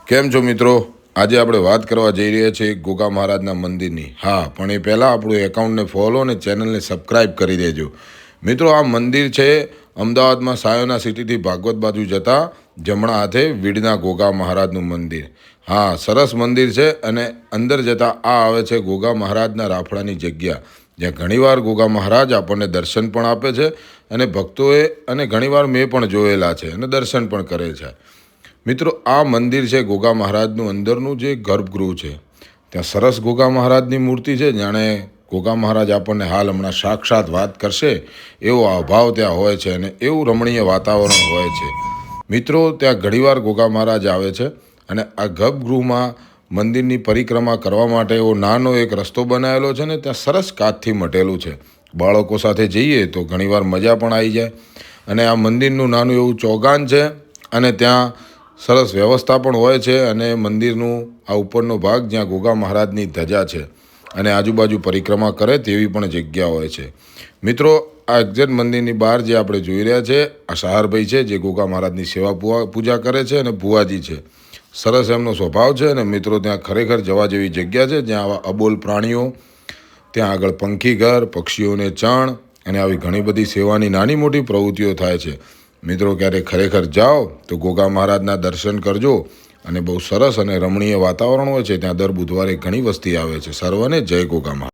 કેમ છો મિત્રો? આજે આપણે વાત કરવા જઈ રહ્યા છીએ ગોગા મહારાજના મંદિરની. હા, પણ એ પહેલાં આપણું એકાઉન્ટને ફોલો અને ચેનલને સબસ્ક્રાઈબ કરી દેજો. મિત્રો, આ મંદિર છે અમદાવાદમાં સાયોના સિટીથી ભાગવત બાજુ જતા જમણા હાથે વીડના ગોગા મહારાજનું મંદિર. હા, સરસ મંદિર છે અને અંદર જતાં આ આવે છે ગોગા મહારાજના રાફડાની જગ્યા, જ્યાં ઘણીવાર ગોગા મહારાજ આપણને દર્શન પણ આપે છે અને ભક્તોએ અને ઘણીવાર મેં પણ જોયેલા છે અને દર્શન પણ કરે છે. મિત્રો, આ મંદિર છે ગોગા મહારાજનું અંદરનું જે ગર્ભગૃહ છે. ત્યાં સરસ ગોગા મહારાજની મૂર્તિ છે, જાણે ગોગા મહારાજ આપણને હાલ હમણાં સાક્ષાત વાત કરશે એવો અભાવ ત્યાં હોય છે અને એવું રમણીય વાતાવરણ હોય છે. મિત્રો, ત્યાં ઘણીવાર ગોગા મહારાજ આવે છે અને આ ગર્ભગૃહમાં મંદિરની પરિક્રમા કરવા માટે એવો નાનો એક રસ્તો બનાવેલો છે ને ત્યાં સરસ કાચથી મટેલું છે. બાળકો સાથે જઈએ તો ઘણીવાર મજા પણ આવી જાય. અને આ મંદિરનું નાનું એવું ચોગાન છે અને ત્યાં સરસ વ્યવસ્થા પણ હોય છે અને મંદિરનું આ ઉપરનો ભાગ જ્યાં ગોગા મહારાજની ધજા છે અને આજુબાજુ પરિક્રમા કરે તેવી પણ જગ્યા હોય છે. મિત્રો, આ એક્ઝેક્ટ મંદિરની બહાર જે આપણે જોઈ રહ્યા છે આ સહારભાઈ છે જે ગોગા મહારાજની સેવા પૂજા કરે છે અને ભુવાજી છે. સરસ એમનો સ્વભાવ છે અને મિત્રો ત્યાં ખરેખર જવા જેવી જગ્યા છે જ્યાં આવા અબોલ પ્રાણીઓ, ત્યાં આગળ પંખી ઘર, પક્ષીઓને ચણ અને આવી ઘણી બધી સેવાની નાની મોટી પ્રવૃત્તિઓ થાય છે. મિત્રો, ક્યારેક ખરેખર જાઓ તો ગોગા મહારાજના દર્શન કરજો અને બહુ સરસ અને રમણીય વાતાવરણ હોય છે. ત્યાં દર બુધવારે ઘણી વસ્તી આવે છે. સર્વને જય ગોગા મહારાજ.